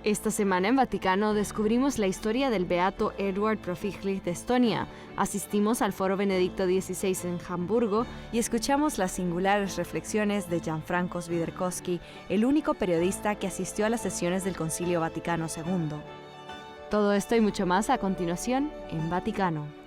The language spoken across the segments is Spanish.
Esta semana en Vaticano descubrimos la historia del beato Eduard Profigli de Estonia, asistimos al Foro Benedicto XVI en Hamburgo y escuchamos las singulares reflexiones de Gianfranco Swiderkowski, el único periodista que asistió a las sesiones del Concilio Vaticano II. Todo esto y mucho más a continuación en Vaticano.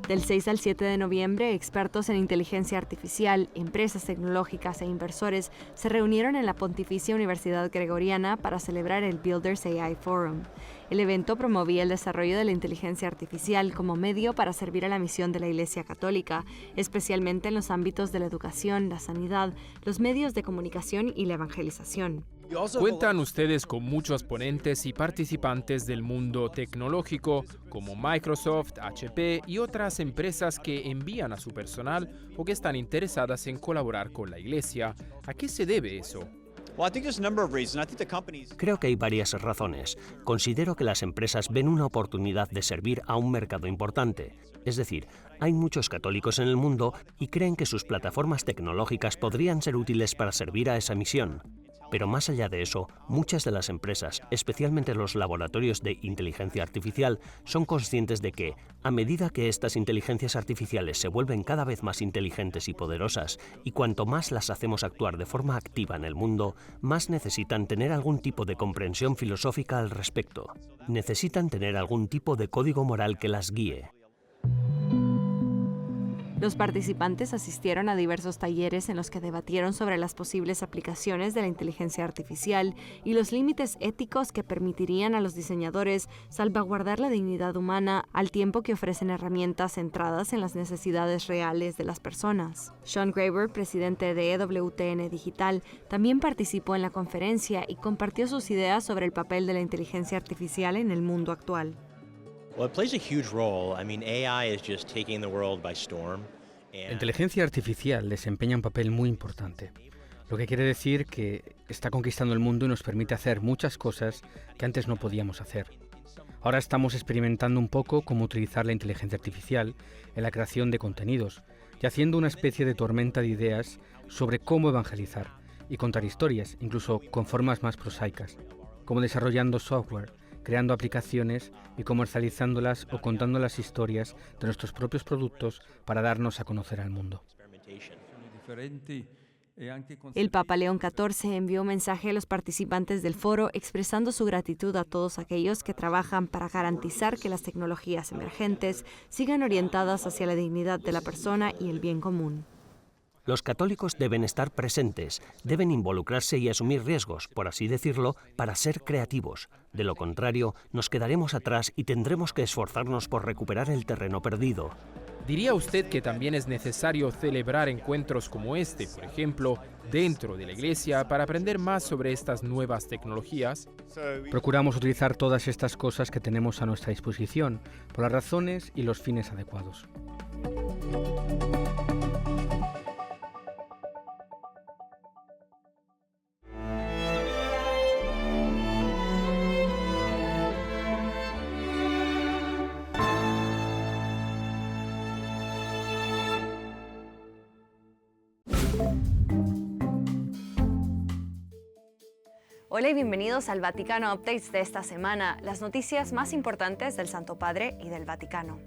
Del 6 al 7 de noviembre, expertos en inteligencia artificial, empresas tecnológicas e inversores se reunieron en la Pontificia Universidad Gregoriana para celebrar el Builders AI Forum. El evento promovía el desarrollo de la inteligencia artificial como medio para servir a la misión de la Iglesia Católica, especialmente en los ámbitos de la educación, la sanidad, los medios de comunicación y la evangelización. Cuentan ustedes con muchos ponentes y participantes del mundo tecnológico, como Microsoft, HP y otras empresas que envían a su personal o que están interesadas en colaborar con la Iglesia. ¿A qué se debe eso? Creo que hay varias razones. Considero que las empresas ven una oportunidad de servir a un mercado importante. Es decir, hay muchos católicos en el mundo y creen que sus plataformas tecnológicas podrían ser útiles para servir a esa misión. Pero más allá de eso, muchas de las empresas, especialmente los laboratorios de inteligencia artificial, son conscientes de que, a medida que estas inteligencias artificiales se vuelven cada vez más inteligentes y poderosas, y cuanto más las hacemos actuar de forma activa en el mundo, más necesitan tener algún tipo de comprensión filosófica al respecto. Necesitan tener algún tipo de código moral que las guíe. Los participantes asistieron a diversos talleres en los que debatieron sobre las posibles aplicaciones de la inteligencia artificial y los límites éticos que permitirían a los diseñadores salvaguardar la dignidad humana al tiempo que ofrecen herramientas centradas en las necesidades reales de las personas. Sean Graeber, presidente de EWTN Digital, también participó en la conferencia y compartió sus ideas sobre el papel de la inteligencia artificial en el mundo actual. Well, it plays a huge role. AI is just taking the world by storm. La inteligencia artificial desempeña un papel muy importante, lo que quiere decir que está conquistando el mundo y nos permite hacer muchas cosas que antes no podíamos hacer. Ahora estamos experimentando un poco cómo utilizar la inteligencia artificial en la creación de contenidos y haciendo una especie de tormenta de ideas sobre cómo evangelizar y contar historias, incluso con formas más prosaicas, como desarrollando software, creando aplicaciones y comercializándolas o contando las historias de nuestros propios productos para darnos a conocer al mundo. El Papa León XIV envió un mensaje a los participantes del foro expresando su gratitud a todos aquellos que trabajan para garantizar que las tecnologías emergentes sigan orientadas hacia la dignidad de la persona y el bien común. Los católicos deben estar presentes, deben involucrarse y asumir riesgos, por así decirlo, para ser creativos. De lo contrario, nos quedaremos atrás y tendremos que esforzarnos por recuperar el terreno perdido. ¿Diría usted que también es necesario celebrar encuentros como este, por ejemplo, dentro de la Iglesia, para aprender más sobre estas nuevas tecnologías? Procuramos utilizar todas estas cosas que tenemos a nuestra disposición, por las razones y los fines adecuados. Hola y bienvenidos al Vaticano Updates de esta semana, las noticias más importantes del Santo Padre y del Vaticano.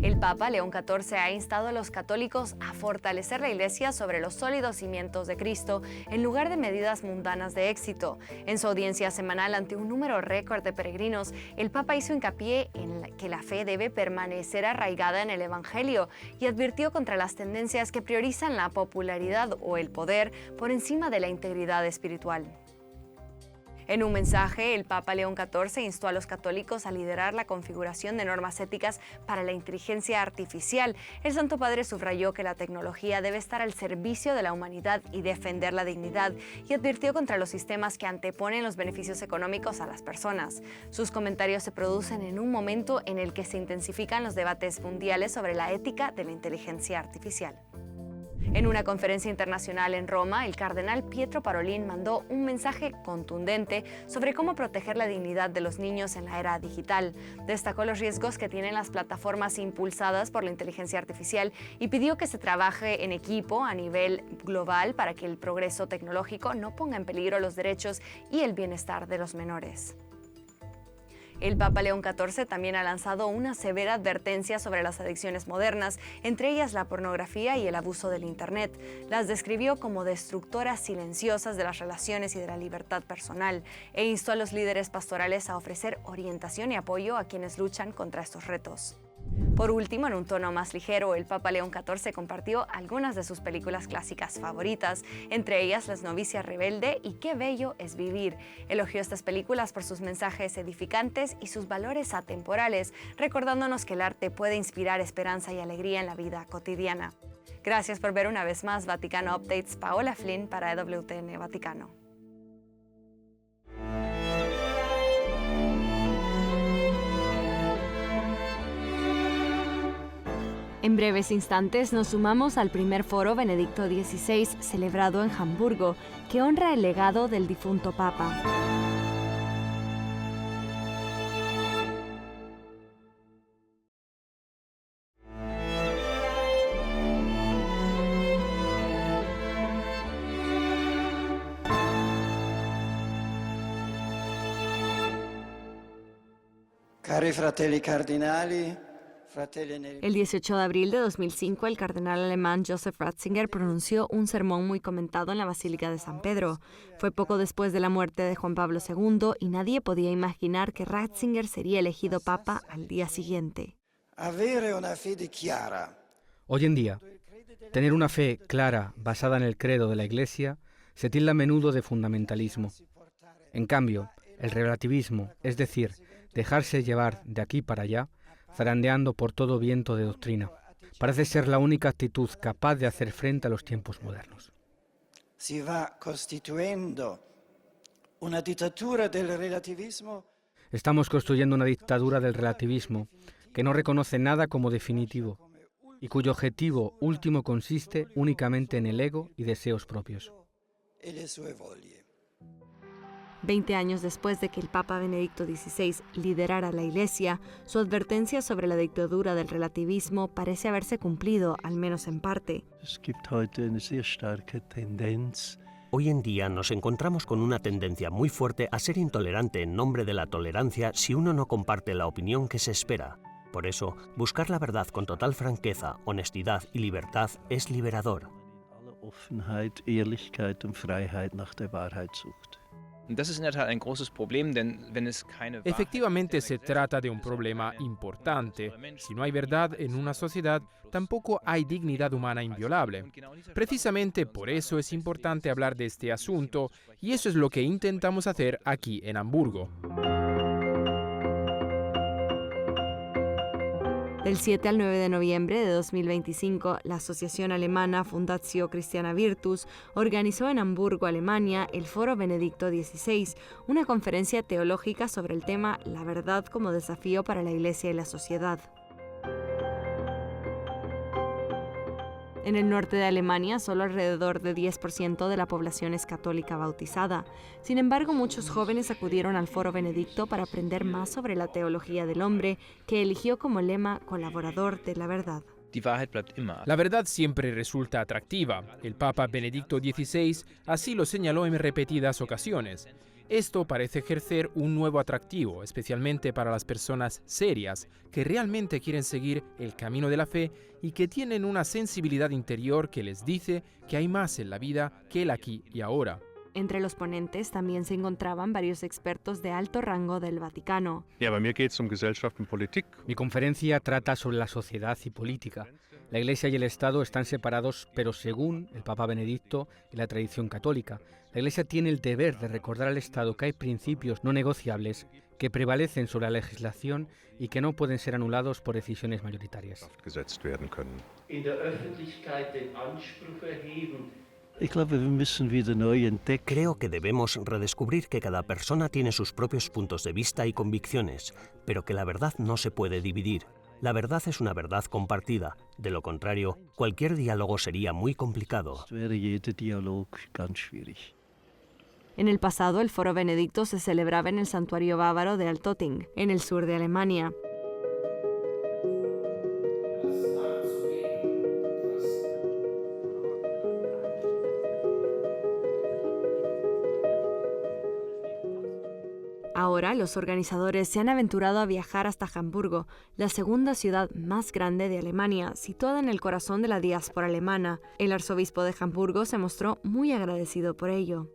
El Papa León XIV ha instado a los católicos a fortalecer la Iglesia sobre los sólidos cimientos de Cristo en lugar de medidas mundanas de éxito. En su audiencia semanal ante un número récord de peregrinos, el Papa hizo hincapié en que la fe debe permanecer arraigada en el Evangelio y advirtió contra las tendencias que priorizan la popularidad o el poder por encima de la integridad espiritual. En un mensaje, el Papa León XIV instó a los católicos a liderar la configuración de normas éticas para la inteligencia artificial. El Santo Padre subrayó que la tecnología debe estar al servicio de la humanidad y defender la dignidad, y advirtió contra los sistemas que anteponen los beneficios económicos a las personas. Sus comentarios se producen en un momento en el que se intensifican los debates mundiales sobre la ética de la inteligencia artificial. En una conferencia internacional en Roma, el cardenal Pietro Parolin mandó un mensaje contundente sobre cómo proteger la dignidad de los niños en la era digital. Destacó los riesgos que tienen las plataformas impulsadas por la inteligencia artificial y pidió que se trabaje en equipo a nivel global para que el progreso tecnológico no ponga en peligro los derechos y el bienestar de los menores. El Papa León XIV también ha lanzado una severa advertencia sobre las adicciones modernas, entre ellas la pornografía y el abuso del Internet. Las describió como destructoras silenciosas de las relaciones y de la libertad personal e instó a los líderes pastorales a ofrecer orientación y apoyo a quienes luchan contra estos retos. Por último, en un tono más ligero, el Papa León XIV compartió algunas de sus películas clásicas favoritas, entre ellas Las novicias rebelde y Qué bello es vivir. Elogió estas películas por sus mensajes edificantes y sus valores atemporales, recordándonos que el arte puede inspirar esperanza y alegría en la vida cotidiana. Gracias por ver una vez más Vaticano Updates. Paola Flynn para EWTN Vaticano. En breves instantes nos sumamos al primer foro Benedicto XVI celebrado en Hamburgo, que honra el legado del difunto Papa. Cari fratelli cardinali, el 18 de abril de 2005, el cardenal alemán Joseph Ratzinger pronunció un sermón muy comentado en la Basílica de San Pedro. Fue poco después de la muerte de Juan Pablo II y nadie podía imaginar que Ratzinger sería elegido papa al día siguiente. Hoy en día, tener una fe clara basada en el credo de la Iglesia se tilda a menudo de fundamentalismo. En cambio, el relativismo, es decir, dejarse llevar de aquí para allá, zarandeando por todo viento de doctrina, parece ser la única actitud capaz de hacer frente a los tiempos modernos. Si va constituyendo una dictadura del relativismo. Estamos construyendo una dictadura del relativismo que no reconoce nada como definitivo y cuyo objetivo último consiste únicamente en el ego y deseos propios. 20 años después de que el Papa Benedicto XVI liderara la Iglesia, su advertencia sobre la dictadura del relativismo parece haberse cumplido, al menos en parte. Hoy en día nos encontramos con una tendencia muy fuerte a ser intolerante en nombre de la tolerancia si uno no comparte la opinión que se espera. Por eso, buscar la verdad con total franqueza, honestidad y libertad es liberador. Efectivamente se trata de un problema importante. Si no hay verdad en una sociedad, tampoco hay dignidad humana inviolable. Precisamente por eso es importante hablar de este asunto y eso es lo que intentamos hacer aquí en Hamburgo. Del 7 al 9 de noviembre de 2025, la asociación alemana Fundatio Christiana Virtus organizó en Hamburgo, Alemania, el Foro Benedicto XVI, una conferencia teológica sobre el tema La verdad como desafío para la Iglesia y la sociedad. En el norte de Alemania, solo alrededor de 10% de la población es católica bautizada. Sin embargo, muchos jóvenes acudieron al Foro Benedicto para aprender más sobre la teología del hombre, que eligió como lema colaborador de la verdad. La verdad siempre resulta atractiva. El Papa Benedicto XVI así lo señaló en repetidas ocasiones. Esto parece ejercer un nuevo atractivo, especialmente para las personas serias, que realmente quieren seguir el camino de la fe y que tienen una sensibilidad interior que les dice que hay más en la vida que el aquí y ahora. Entre los ponentes también se encontraban varios expertos de alto rango del Vaticano. Mi conferencia trata sobre la sociedad y política. La Iglesia y el Estado están separados, pero según el Papa Benedicto y la tradición católica, la Iglesia tiene el deber de recordar al Estado que hay principios no negociables que prevalecen sobre la legislación y que no pueden ser anulados por decisiones mayoritarias. Creo que debemos redescubrir que cada persona tiene sus propios puntos de vista y convicciones, pero que la verdad no se puede dividir. La verdad es una verdad compartida. De lo contrario, cualquier diálogo sería muy complicado. En el pasado, el Foro Benedicto se celebraba en el santuario bávaro de Altötting, en el sur de Alemania. Ahora, los organizadores se han aventurado a viajar hasta Hamburgo, la segunda ciudad más grande de Alemania, situada en el corazón de la diáspora alemana. El arzobispo de Hamburgo se mostró muy agradecido por ello.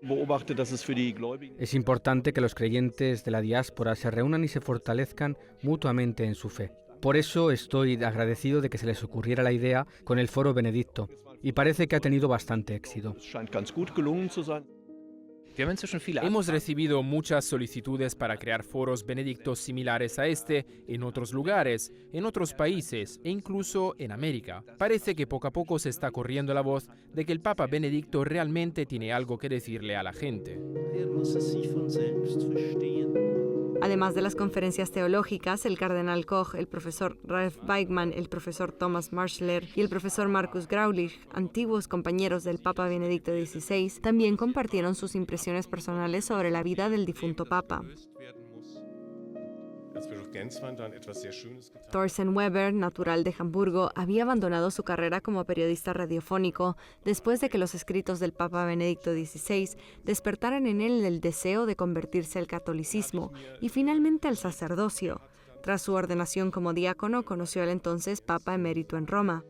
Es importante que los creyentes de la diáspora se reúnan y se fortalezcan mutuamente en su fe. Por eso estoy agradecido de que se les ocurriera la idea con el Foro Benedicto, y parece que ha tenido bastante éxito. Hemos recibido muchas solicitudes para crear foros benedictos similares a este en otros lugares, en otros países e incluso en América. Parece que poco a poco se está corriendo la voz de que el Papa Benedicto realmente tiene algo que decirle a la gente. Además de las conferencias teológicas, el cardenal Koch, el profesor Ralph Weigmann, el profesor Thomas Marschler y el profesor Markus Graulich, antiguos compañeros del Papa Benedicto XVI, también compartieron sus impresiones personales sobre la vida del difunto Papa. Thorsten Weber, natural de Hamburgo, había abandonado su carrera como periodista radiofónico después de que los escritos del Papa Benedicto XVI despertaran en él el deseo de convertirse al catolicismo y finalmente al sacerdocio. Tras su ordenación como diácono, conoció al entonces Papa emérito en Roma.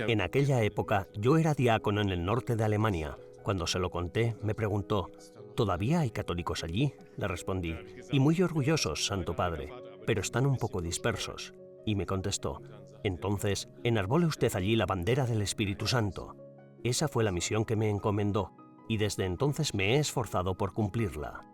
En aquella época yo era diácono en el norte de Alemania. Cuando se lo conté, me preguntó: ¿todavía hay católicos allí? Le respondí: y muy orgullosos, Santo Padre, pero están un poco dispersos. Y me contestó: entonces, enarbole usted allí la bandera del Espíritu Santo. Esa fue la misión que me encomendó, y desde entonces me he esforzado por cumplirla.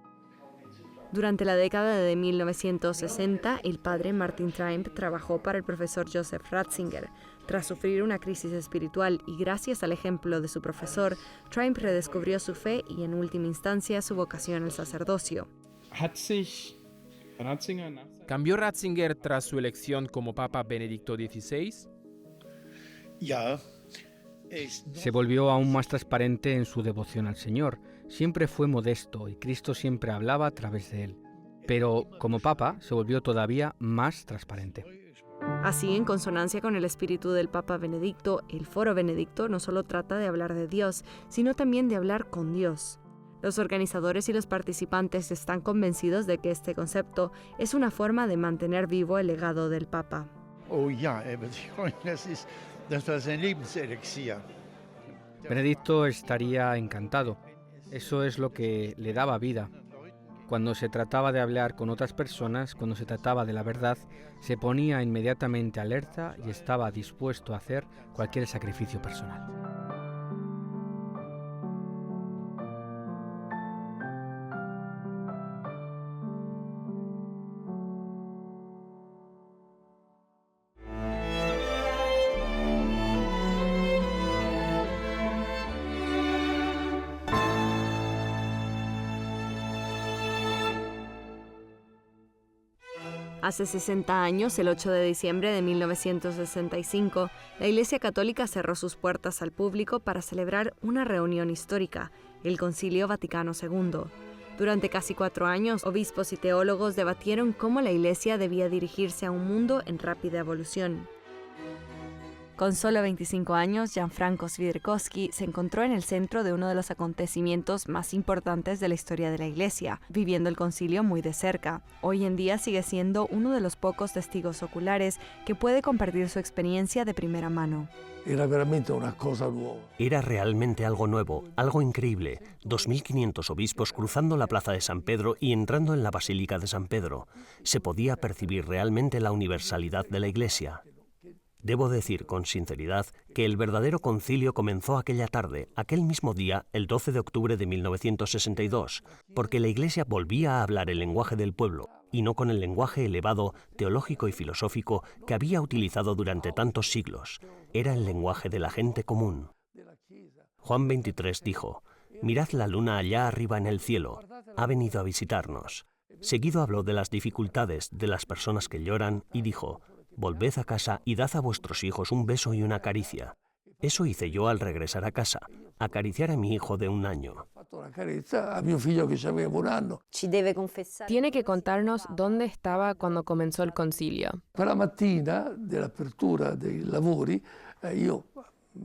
Durante la década de 1960, el padre Martin Triump trabajó para el profesor Joseph Ratzinger. Tras sufrir una crisis espiritual y gracias al ejemplo de su profesor, Triump redescubrió su fe y en última instancia su vocación al sacerdocio. ¿Cambió Ratzinger tras su elección como Papa Benedicto XVI? Se volvió aún más transparente en su devoción al Señor. Siempre fue modesto y Cristo siempre hablaba a través de él. Pero como Papa se volvió todavía más transparente. Así, en consonancia con el espíritu del Papa Benedicto, el Foro Benedicto no solo trata de hablar de Dios, sino también de hablar con Dios. Los organizadores y los participantes están convencidos de que este concepto es una forma de mantener vivo el legado del Papa. Benedicto estaría encantado. Eso es lo que le daba vida. Cuando se trataba de hablar con otras personas, cuando se trataba de la verdad, se ponía inmediatamente alerta y estaba dispuesto a hacer cualquier sacrificio personal. Hace 60 años, el 8 de diciembre de 1965, la Iglesia Católica cerró sus puertas al público para celebrar una reunión histórica, el Concilio Vaticano II. Durante casi 4 años, obispos y teólogos debatieron cómo la Iglesia debía dirigirse a un mundo en rápida evolución. Con solo 25 años, Gianfranco Swiderkowski se encontró en el centro de uno de los acontecimientos más importantes de la historia de la Iglesia, viviendo el concilio muy de cerca. Hoy en día sigue siendo uno de los pocos testigos oculares que puede compartir su experiencia de primera mano. Era realmente algo nuevo, algo increíble. 2.500 obispos cruzando la plaza de San Pedro y entrando en la Basílica de San Pedro. Se podía percibir realmente la universalidad de la Iglesia. Debo decir con sinceridad que el verdadero concilio comenzó aquella tarde, aquel mismo día, el 12 de octubre de 1962, porque la Iglesia volvía a hablar el lenguaje del pueblo, y no con el lenguaje elevado, teológico y filosófico que había utilizado durante tantos siglos. Era el lenguaje de la gente común. Juan 23 dijo: «Mirad la luna allá arriba en el cielo, ha venido a visitarnos». Seguido habló de las dificultades, de las personas que lloran, y dijo: volved a casa y dad a vuestros hijos un beso y una caricia. Eso hice yo al regresar a casa, acariciar a mi hijo de 1 año. Tiene que contarnos dónde estaba cuando comenzó el concilio.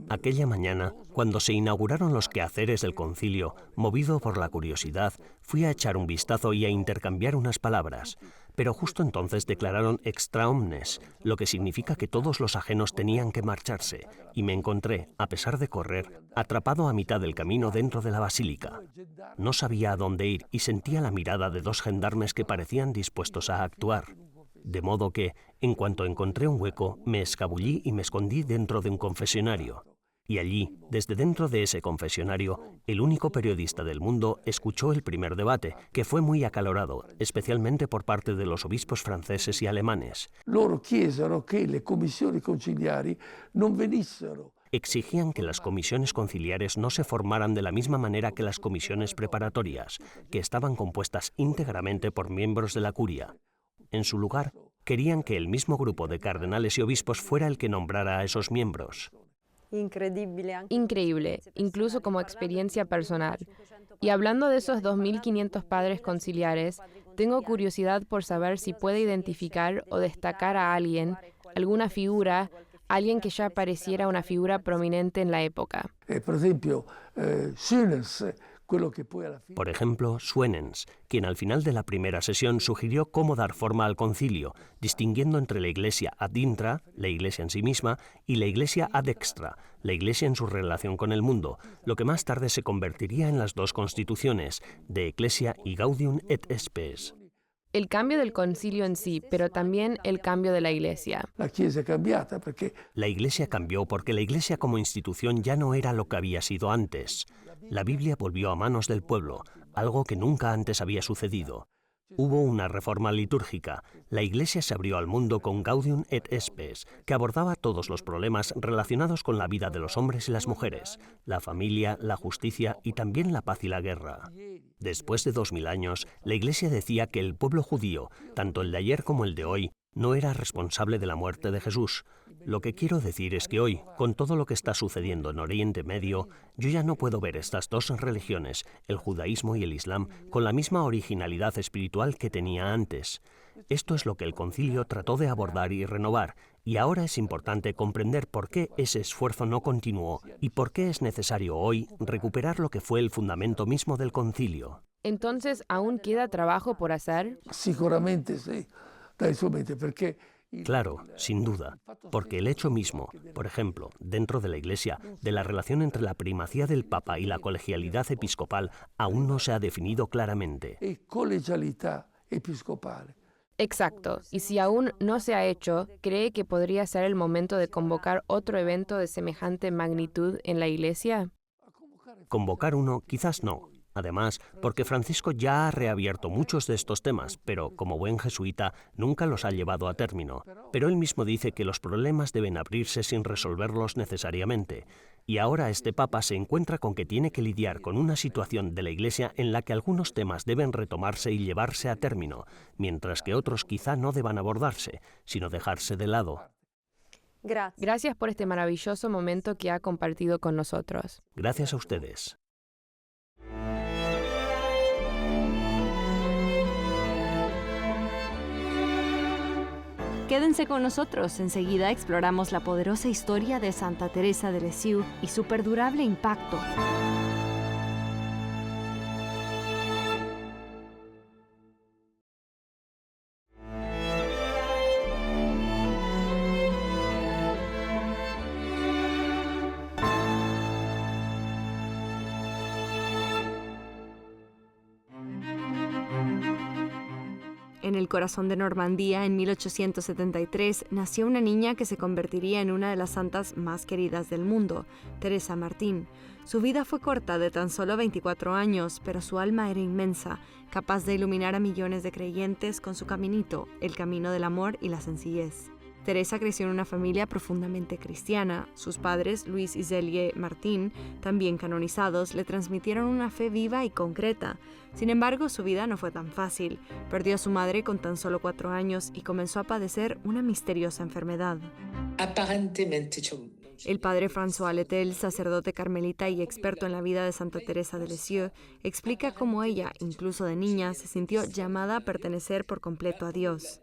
Aquella mañana, cuando se inauguraron los quehaceres del concilio, movido por la curiosidad, fui a echar un vistazo y a intercambiar unas palabras. Pero justo entonces declararon extra omnes, lo que significa que todos los ajenos tenían que marcharse, y me encontré, a pesar de correr, atrapado a mitad del camino dentro de la basílica. No sabía a dónde ir y sentía la mirada de 2 gendarmes que parecían dispuestos a actuar. De modo que, en cuanto encontré un hueco, me escabullí y me escondí dentro de un confesionario. Y allí, desde dentro de ese confesionario, el único periodista del mundo escuchó el primer debate, que fue muy acalorado, especialmente por parte de los obispos franceses y alemanes. Exigían que las comisiones conciliares no se formaran de la misma manera que las comisiones preparatorias, que estaban compuestas íntegramente por miembros de la curia. En su lugar, querían que el mismo grupo de cardenales y obispos fuera el que nombrara a esos miembros. Increíble, incluso como experiencia personal. Y hablando de esos 2.500 padres conciliares, tengo curiosidad por saber si puede identificar o destacar a alguien, alguna figura, alguien que ya pareciera una figura prominente en la época. Por ejemplo, Suenens, quien al final de la primera sesión sugirió cómo dar forma al concilio, distinguiendo entre la Iglesia ad intra, la Iglesia en sí misma, y la Iglesia ad extra, la Iglesia en su relación con el mundo, lo que más tarde se convertiría en las 2 constituciones, de Ecclesia y Gaudium et Spes. El cambio del concilio en sí, pero también el cambio de la Iglesia. La Iglesia cambió porque la Iglesia como institución ya no era lo que había sido antes. La Biblia volvió a manos del pueblo, algo que nunca antes había sucedido. Hubo una reforma litúrgica. La Iglesia se abrió al mundo con Gaudium et Spes, que abordaba todos los problemas relacionados con la vida de los hombres y las mujeres, la familia, la justicia y también la paz y la guerra. Después de 2000 años, la Iglesia decía que el pueblo judío, tanto el de ayer como el de hoy, no era responsable de la muerte de Jesús. Lo que quiero decir es que hoy, con todo lo que está sucediendo en Oriente Medio, yo ya no puedo ver estas 2 religiones, el judaísmo y el islam, con la misma originalidad espiritual que tenía antes. Esto es lo que el concilio trató de abordar y renovar, y ahora es importante comprender por qué ese esfuerzo no continuó y por qué es necesario hoy recuperar lo que fue el fundamento mismo del concilio. Entonces, ¿aún queda trabajo por hacer? Seguramente sí. Claro, sin duda, porque el hecho mismo, por ejemplo, dentro de la Iglesia, de la relación entre la primacía del Papa y la colegialidad episcopal aún no se ha definido claramente. Exacto, y si aún no se ha hecho, ¿cree que podría ser el momento de convocar otro evento de semejante magnitud en la Iglesia? Convocar uno, quizás no. Además, porque Francisco ya ha reabierto muchos de estos temas, pero como buen jesuita nunca los ha llevado a término. Pero él mismo dice que los problemas deben abrirse sin resolverlos necesariamente. Y ahora este Papa se encuentra con que tiene que lidiar con una situación de la Iglesia en la que algunos temas deben retomarse y llevarse a término, mientras que otros quizá no deban abordarse, sino dejarse de lado. Gracias por este maravilloso momento que ha compartido con nosotros. Gracias a ustedes. Quédense con nosotros, enseguida exploramos la poderosa historia de Santa Teresa de Lisieux y su perdurable impacto. En el corazón de Normandía, en 1873, nació una niña que se convertiría en una de las santas más queridas del mundo, Teresa Martín. Su vida fue corta, de tan solo 24 años, pero su alma era inmensa, capaz de iluminar a millones de creyentes con su caminito, el camino del amor y la sencillez. Teresa creció en una familia profundamente cristiana. Sus padres, Luis y Zélie Martín, también canonizados, le transmitieron una fe viva y concreta. Sin embargo, su vida no fue tan fácil. Perdió a su madre con tan solo 4 años y comenzó a padecer una misteriosa enfermedad. El padre François Letel, sacerdote carmelita y experto en la vida de Santa Teresa de Lisieux, explica cómo ella, incluso de niña, se sintió llamada a pertenecer por completo a Dios.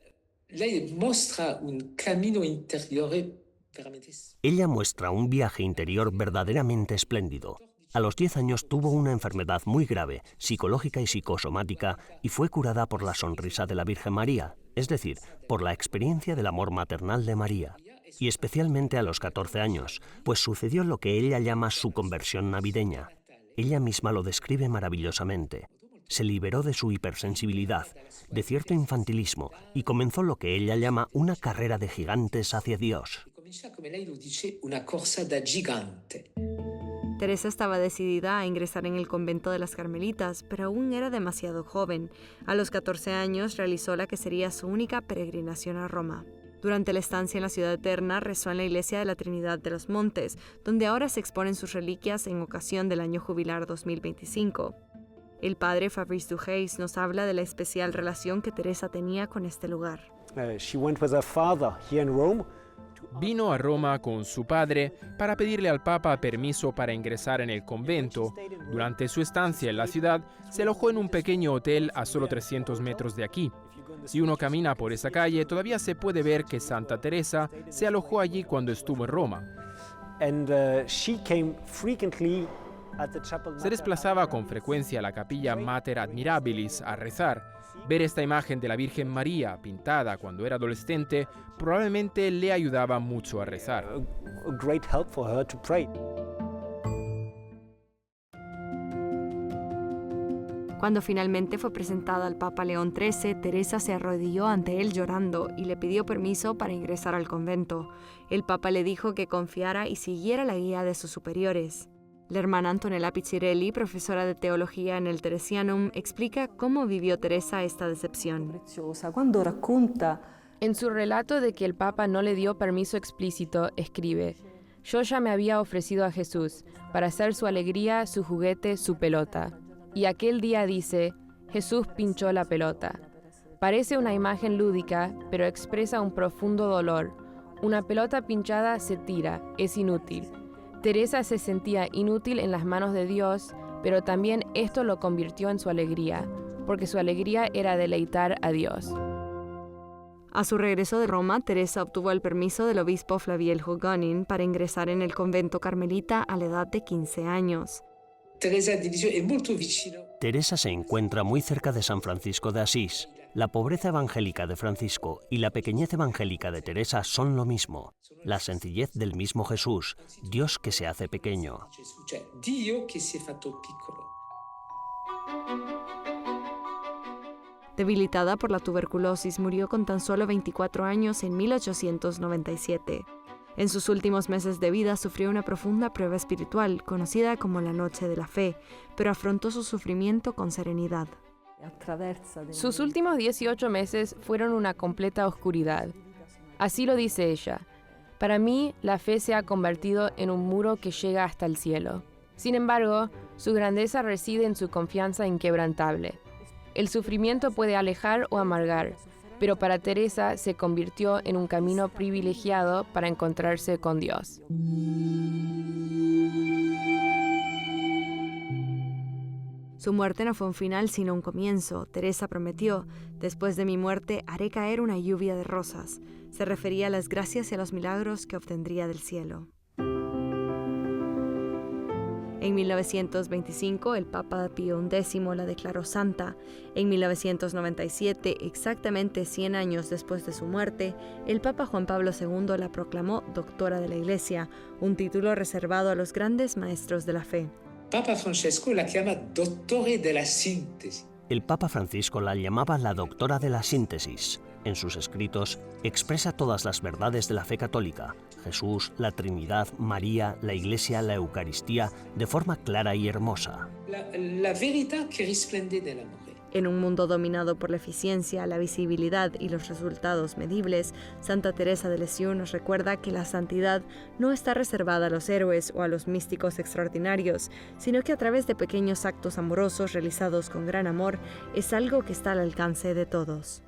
Ella muestra un viaje interior verdaderamente espléndido. A los 10 años tuvo una enfermedad muy grave, psicológica y psicosomática, y fue curada por la sonrisa de la Virgen María, es decir, por la experiencia del amor maternal de María. Y especialmente a los 14 años, pues sucedió lo que ella llama su conversión navideña. Ella misma lo describe maravillosamente. Se liberó de su hipersensibilidad, de cierto infantilismo, y comenzó lo que ella llama una carrera de gigantes hacia Dios. Teresa estaba decidida a ingresar en el convento de las Carmelitas, pero aún era demasiado joven. A los 14 años realizó la que sería su única peregrinación a Roma. Durante la estancia en la Ciudad Eterna rezó en la iglesia de la Trinidad de los Montes, donde ahora se exponen sus reliquias en ocasión del año jubilar 2025. El padre Fabrice Duhaix nos habla de la especial relación que Teresa tenía con este lugar. Vino a Roma con su padre para pedirle al Papa permiso para ingresar en el convento. Durante su estancia en la ciudad, se alojó en un pequeño hotel a solo 300 metros de aquí. Si uno camina por esa calle, todavía se puede ver que Santa Teresa se alojó allí cuando estuvo en Roma. Se desplazaba con frecuencia a la capilla Mater Admirabilis a rezar. Ver esta imagen de la Virgen María pintada cuando era adolescente probablemente le ayudaba mucho a rezar. Cuando finalmente fue presentada al Papa León XIII, Teresa se arrodilló ante él llorando y le pidió permiso para ingresar al convento. El Papa le dijo que confiara y siguiera la guía de sus superiores. La hermana Antonella Pizzirelli, profesora de teología en el Teresianum, explica cómo vivió Teresa esta decepción. En su relato de que el Papa no le dio permiso explícito, escribe: «Yo ya me había ofrecido a Jesús para hacer su alegría, su juguete, su pelota. Y aquel día dice, Jesús pinchó la pelota. Parece una imagen lúdica, pero expresa un profundo dolor. Una pelota pinchada se tira, es inútil. Teresa se sentía inútil en las manos de Dios, pero también esto lo convirtió en su alegría, porque su alegría era deleitar a Dios». A su regreso de Roma, Teresa obtuvo el permiso del obispo Flaviel Hugonin para ingresar en el convento carmelita a la edad de 15 años. Teresa se encuentra muy cerca de San Francisco de Asís. La pobreza evangélica de Francisco y la pequeñez evangélica de Teresa son lo mismo. La sencillez del mismo Jesús, Dios que se hace pequeño. Debilitada por la tuberculosis, murió con tan solo 24 años en 1897. En sus últimos meses de vida sufrió una profunda prueba espiritual, conocida como la Noche de la Fe, pero afrontó su sufrimiento con serenidad. Sus últimos 18 meses fueron una completa oscuridad. Así lo dice ella: «Para mí, la fe se ha convertido en un muro que llega hasta el cielo. Sin embargo, su grandeza reside en su confianza inquebrantable. El sufrimiento puede alejar o amargar, pero para Teresa se convirtió en un camino privilegiado para encontrarse con Dios». Su muerte no fue un final, sino un comienzo. Teresa prometió: «Después de mi muerte haré caer una lluvia de rosas». Se refería a las gracias y a los milagros que obtendría del cielo. En 1925, el Papa Pío XI la declaró santa. En 1997, exactamente 100 años después de su muerte, el Papa Juan Pablo II la proclamó doctora de la Iglesia, un título reservado a los grandes maestros de la fe. Papa Francesco la llama dottore della sintesi. El Papa Francisco la llamaba la doctora de la síntesis. En sus escritos expresa todas las verdades de la fe católica: Jesús, la Trinidad, María, la Iglesia, la Eucaristía, de forma clara y hermosa. La verità che risplende nell'amore. En un mundo dominado por la eficiencia, la visibilidad y los resultados medibles, Santa Teresa de Lisieux nos recuerda que la santidad no está reservada a los héroes o a los místicos extraordinarios, sino que a través de pequeños actos amorosos realizados con gran amor, es algo que está al alcance de todos.